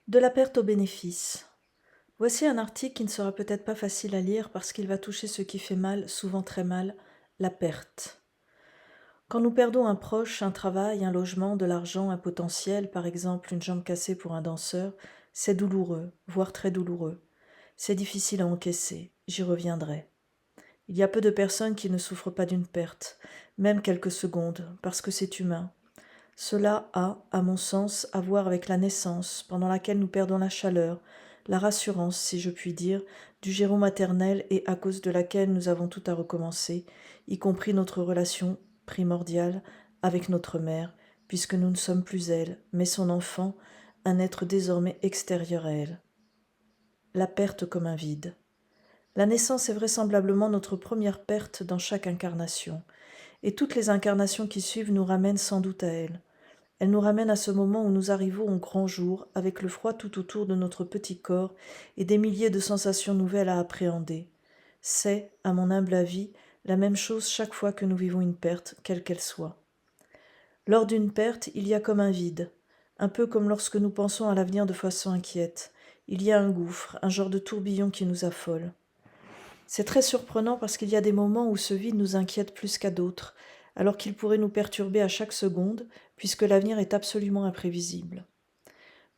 De la perte au bénéfice. Voici un article qui ne sera peut-être pas facile à lire parce qu'il va toucher ce qui fait mal, souvent très mal, la perte. Quand nous perdons un proche, un travail, un logement, de l'argent, un potentiel, par exemple une jambe cassée pour un danseur, c'est douloureux, voire très douloureux. C'est difficile à encaisser, j'y reviendrai. Il y a peu de personnes qui ne souffrent pas d'une perte, même quelques secondes, parce que c'est humain. Cela a, à mon sens, à voir avec la naissance, pendant laquelle nous perdons la chaleur, la rassurance, si je puis dire, du giron maternel et à cause de laquelle nous avons tout à recommencer, y compris notre relation primordiale avec notre mère, puisque nous ne sommes plus elle, mais son enfant, un être désormais extérieur à elle. La perte comme un vide. La naissance est vraisemblablement notre première perte dans chaque incarnation, et toutes les incarnations qui suivent nous ramènent sans doute à elle. Elle nous ramène à ce moment où nous arrivons au grand jour, avec le froid tout autour de notre petit corps et des milliers de sensations nouvelles à appréhender. C'est, à mon humble avis, la même chose chaque fois que nous vivons une perte, quelle qu'elle soit. Lors d'une perte, il y a comme un vide, un peu comme lorsque nous pensons à l'avenir de façon inquiète. Il y a un gouffre, un genre de tourbillon qui nous affole. C'est très surprenant parce qu'il y a des moments où ce vide nous inquiète plus qu'à d'autres, alors qu'il pourrait nous perturber à chaque seconde, puisque l'avenir est absolument imprévisible.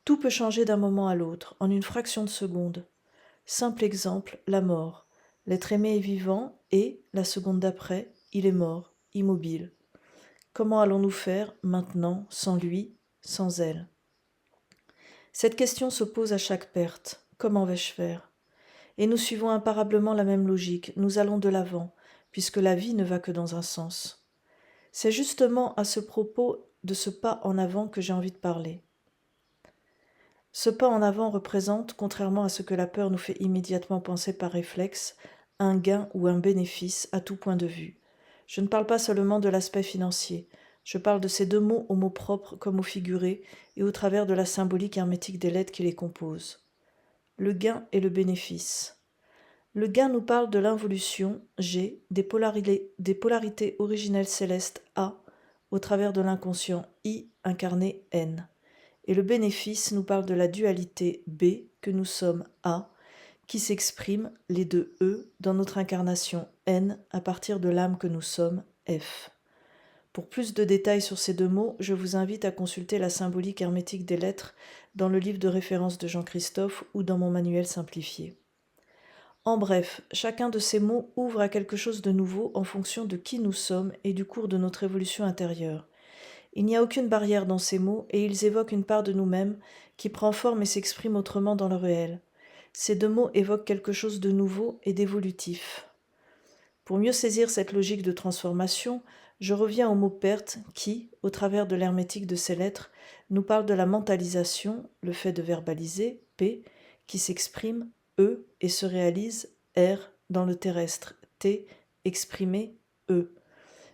Tout peut changer d'un moment à l'autre, en une fraction de seconde. Simple exemple, la mort. L'être aimé est vivant et, la seconde d'après, il est mort, immobile. Comment allons-nous faire, maintenant, sans lui, sans elle? Cette question se pose à chaque perte. Comment vais-je faire? Et nous suivons imparablement la même logique, nous allons de l'avant, puisque la vie ne va que dans un sens. C'est justement à ce propos de ce pas en avant que j'ai envie de parler. Ce pas en avant représente, contrairement à ce que la peur nous fait immédiatement penser par réflexe, un gain ou un bénéfice à tout point de vue. Je ne parle pas seulement de l'aspect financier, je parle de ces deux mots au mot propre comme au figuré et au travers de la symbolique hermétique des lettres qui les composent. Le gain et le bénéfice. Le gain nous parle de l'involution, G, des polarités originelles célestes A, au travers de l'inconscient I incarné N. Et le bénéfice nous parle de la dualité B, que nous sommes A, qui s'exprime, les deux E, dans notre incarnation N, à partir de l'âme que nous sommes F. Pour plus de détails sur ces deux mots, je vous invite à consulter la symbolique hermétique des lettres dans le livre de référence de Jean-Christophe ou dans mon manuel simplifié. En bref, chacun de ces mots ouvre à quelque chose de nouveau en fonction de qui nous sommes et du cours de notre évolution intérieure. Il n'y a aucune barrière dans ces mots et ils évoquent une part de nous-mêmes qui prend forme et s'exprime autrement dans le réel. Ces deux mots évoquent quelque chose de nouveau et d'évolutif. Pour mieux saisir cette logique de transformation, je reviens au mot perte qui, au travers de l'hermétique de ces lettres, nous parle de la mentalisation, le fait de verbaliser, P, qui s'exprime E et se réalise R dans le terrestre, T, exprimé E.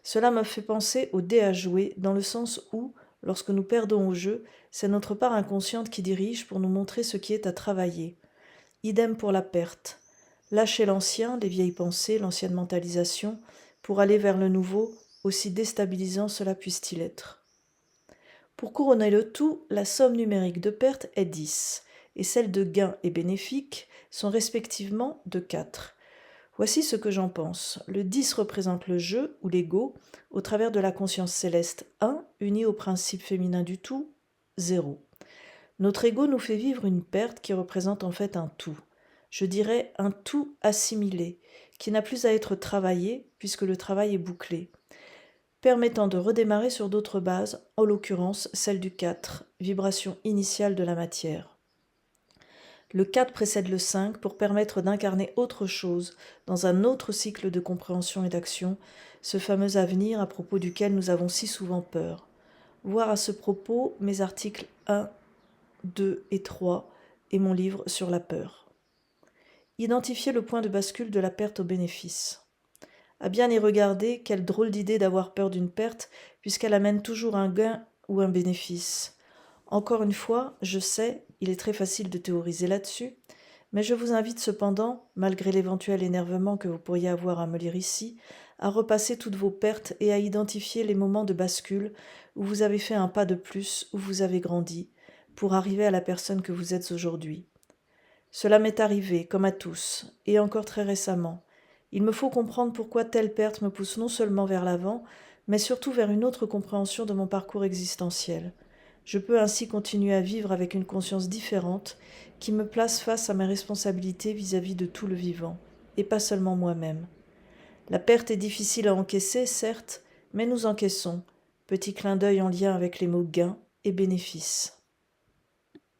Cela me fait penser au dé à jouer dans le sens où, lorsque nous perdons au jeu, c'est notre part inconsciente qui dirige pour nous montrer ce qui est à travailler. Idem pour la perte. Lâcher l'ancien, les vieilles pensées, l'ancienne mentalisation, pour aller vers le nouveau, aussi déstabilisant cela puisse-t-il être. Pour couronner le tout, la somme numérique de perte est 10, et celles de gains et bénéfiques sont respectivement de 4. Voici ce que j'en pense. Le 10 représente le jeu ou l'ego, au travers de la conscience céleste 1, uni au principe féminin du tout, 0. Notre ego nous fait vivre une perte qui représente en fait un tout. Je dirais un tout assimilé, qui n'a plus à être travaillé puisque le travail est bouclé, permettant de redémarrer sur d'autres bases, en l'occurrence celle du 4, vibration initiale de la matière. Le 4 précède le 5 pour permettre d'incarner autre chose dans un autre cycle de compréhension et d'action, ce fameux avenir à propos duquel nous avons si souvent peur. Voir à ce propos mes articles 1, 2 et 3 et mon livre sur la peur. Identifier le point de bascule de la perte au bénéfice. À bien y regarder, quelle drôle d'idée d'avoir peur d'une perte, puisqu'elle amène toujours un gain ou un bénéfice. Encore une fois, je sais, il est très facile de théoriser là-dessus, mais je vous invite cependant, malgré l'éventuel énervement que vous pourriez avoir à me lire ici, à repasser toutes vos pertes et à identifier les moments de bascule où vous avez fait un pas de plus, où vous avez grandi, pour arriver à la personne que vous êtes aujourd'hui. Cela m'est arrivé, comme à tous, et encore très récemment. Il me faut comprendre pourquoi telle perte me pousse non seulement vers l'avant, mais surtout vers une autre compréhension de mon parcours existentiel. Je peux ainsi continuer à vivre avec une conscience différente qui me place face à mes responsabilités vis-à-vis de tout le vivant, et pas seulement moi-même. La perte est difficile à encaisser, certes, mais nous encaissons. Petit clin d'œil en lien avec les mots gain et bénéfice.